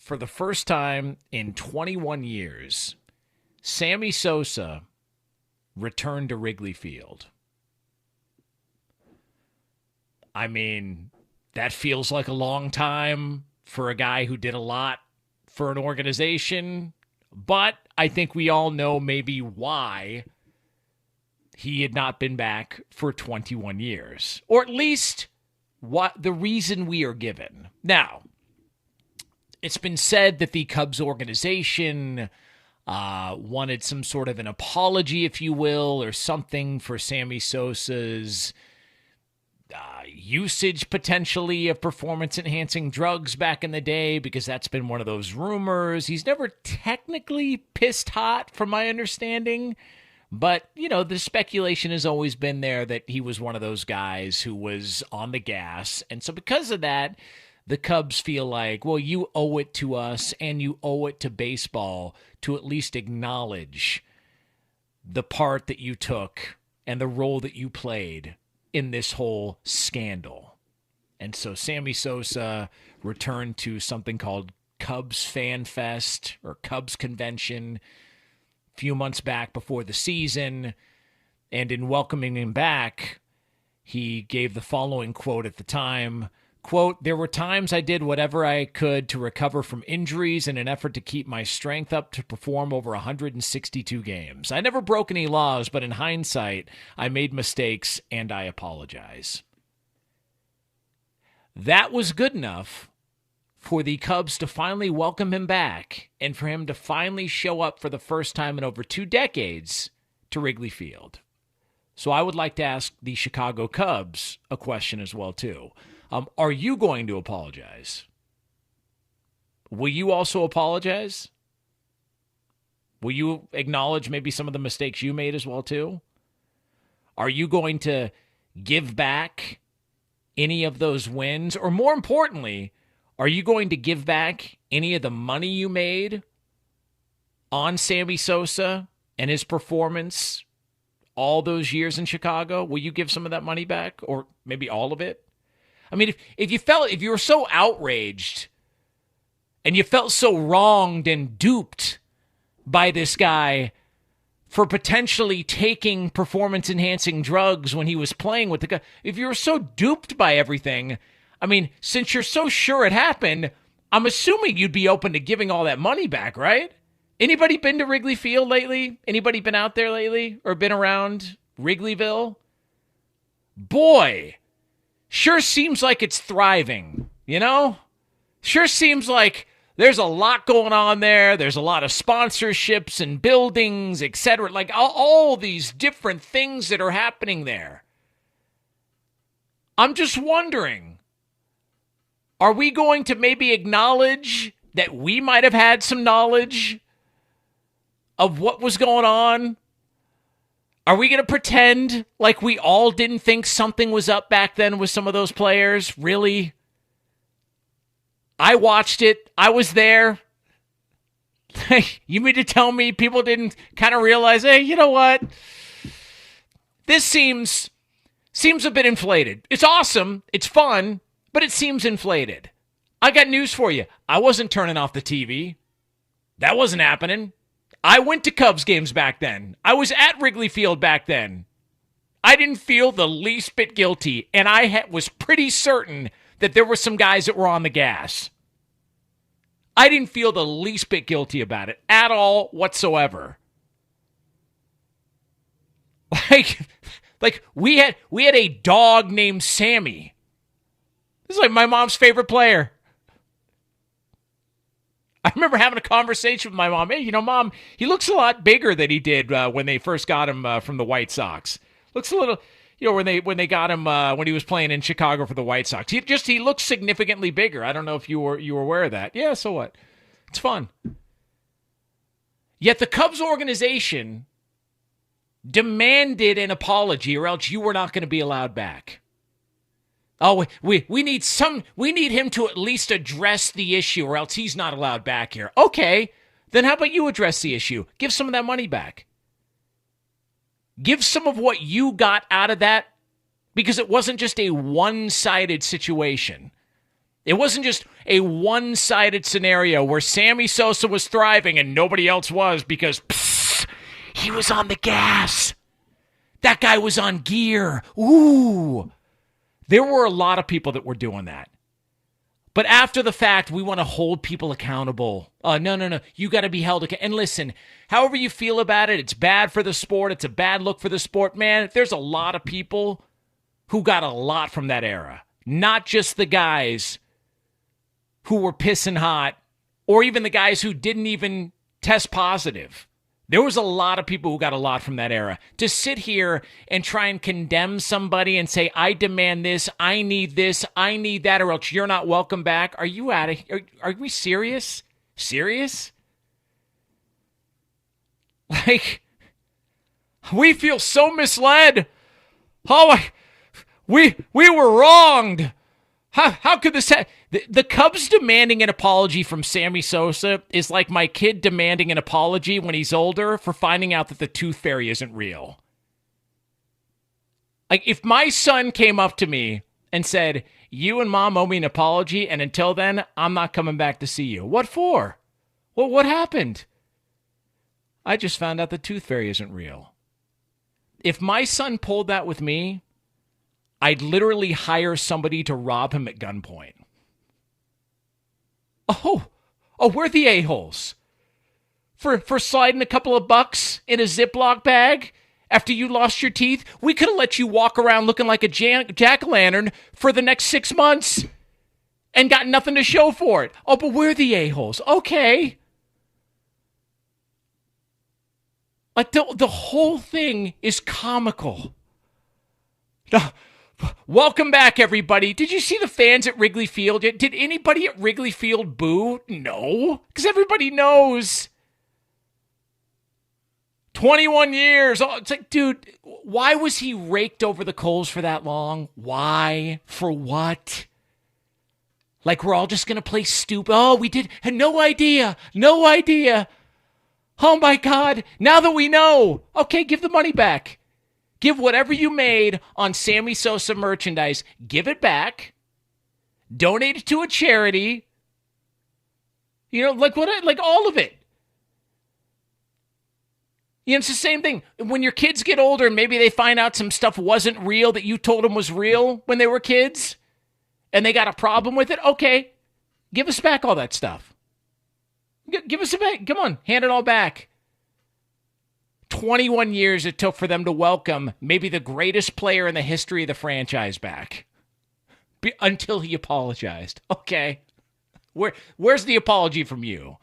for the first time in 21 years, Sammy Sosa returned to Wrigley Field. I mean, that feels like a long time for a guy who did a lot for an organization, but I think we all know maybe why he had not been back for 21 years, or at least what the reason we are given. Now, it's been said that the Cubs organization wanted some sort of an apology, if you will, or something for Sammy Sosa's usage potentially of performance-enhancing drugs back in the day, because that's been one of those rumors. He's never technically pissed hot, from my understanding, but, you know, the speculation has always been there that he was one of those guys who was on the gas. And so because of that, the Cubs feel like, well, you owe it to us and you owe it to baseball to at least acknowledge the part that you took and the role that you played in this whole scandal. And so Sammy Sosa returned to something called Cubs Fan Fest or Cubs Convention a few months back before the season. And in welcoming him back, he gave the following quote at the time. Quote, "There were times I did whatever I could to recover from injuries in an effort to keep my strength up to perform over 162 games. I never broke any laws, but in hindsight, I made mistakes and I apologize." That was good enough for the Cubs to finally welcome him back and for him to finally show up for the first time in over 2 decades to Wrigley Field. So I would like to ask the Chicago Cubs a question as well, too. Are you going to apologize? Will you also apologize? Will you acknowledge maybe some of the mistakes you made as well, too? Are you going to give back any of those wins? Or more importantly, are you going to give back any of the money you made on Sammy Sosa and his performance all those years in Chicago? Will you give some of that money back, or maybe all of it? I mean, if you were so outraged and you felt so wronged and duped by this guy for potentially taking performance-enhancing drugs when he was playing with the guy, if you were so duped by everything, I mean, since you're so sure it happened, I'm assuming you'd be open to giving all that money back, right? Anybody been to Wrigley Field lately? Anybody been out there lately or been around Wrigleyville? Boy, sure seems like it's thriving, you know? Sure seems like there's a lot going on there. There's a lot of sponsorships and buildings, etc. Like all these different things that are happening there. I'm just wondering, are we going to maybe acknowledge that we might have had some knowledge of what was going on? Are we going to pretend like we all didn't think something was up back then with some of those players? Really? I watched it. I was there. You mean to tell me people didn't kind of realize, hey, you know what? This seems a bit inflated. It's awesome. It's fun, but it seems inflated. I got news for you. I wasn't turning off the TV. That wasn't happening. I went to Cubs games back then. I was at Wrigley Field back then. I didn't feel the least bit guilty, and I was pretty certain that there were some guys that were on the gas. I didn't feel the least bit guilty about it at all whatsoever. Like we had a dog named Sammy. This is like my mom's favorite player. I remember having a conversation with my mom. Hey, you know, Mom, he looks a lot bigger than he did when they first got him from the White Sox. Looks a little, you know, when they got him when he was playing in Chicago for the White Sox. He looks significantly bigger. I don't know if you were aware of that. Yeah, so what? It's fun. Yet the Cubs organization demanded an apology, or else you were not going to be allowed back. Oh, we need him to at least address the issue, or else he's not allowed back here. Okay, then how about you address the issue? Give some of that money back. Give some of what you got out of that, because it wasn't just a one-sided situation. It wasn't just a one-sided scenario where Sammy Sosa was thriving and nobody else was because he was on the gas. That guy was on gear. Ooh. There were a lot of people that were doing that. But after the fact, we want to hold people accountable. No. You got to be held accountable. And listen, however you feel about it, it's bad for the sport. It's a bad look for the sport. Man, there's a lot of people who got a lot from that era. Not just the guys who were pissing hot or even the guys who didn't even test positive. There was a lot of people who got a lot from that era. To sit here and try and condemn somebody and say, I demand this, I need that, or else you're not welcome back. Are you out of here? Are we serious? Serious? Like, we feel so misled. Oh, we were wronged. How could this happen? The Cubs demanding an apology from Sammy Sosa is like my kid demanding an apology when he's older for finding out that the tooth fairy isn't real. Like, if my son came up to me and said, you and mom owe me an apology, and until then, I'm not coming back to see you. What for? Well, what happened? I just found out the tooth fairy isn't real. If my son pulled that with me, I'd literally hire somebody to rob him at gunpoint. Oh, we're the a-holes. For sliding a couple of bucks in a Ziploc bag after you lost your teeth? We could have let you walk around looking like a jack-o'-lantern for the next 6 months and got nothing to show for it. Oh, but we're the a-holes. Okay. Like, the whole thing is comical. Welcome back, everybody. Did you see the fans at Wrigley Field? Did anybody at Wrigley Field boo? No, because everybody knows. 21 years. Oh, it's like, dude, why was he raked over the coals for that long? Why? For what? Like, we're all just going to play stupid. Oh, we had no idea. No idea. Oh, my God. Now that we know. Okay, give the money back. Give whatever you made on Sammy Sosa merchandise, give it back. Donate it to a charity. You know, like all of it. You know, it's the same thing. When your kids get older and maybe they find out some stuff wasn't real that you told them was real when they were kids, and they got a problem with it, okay, give us back all that stuff. Give us it back. Come on, hand it all back. 21 years it took for them to welcome maybe the greatest player in the history of the franchise back. Until he apologized. Okay. Where's the apology from you?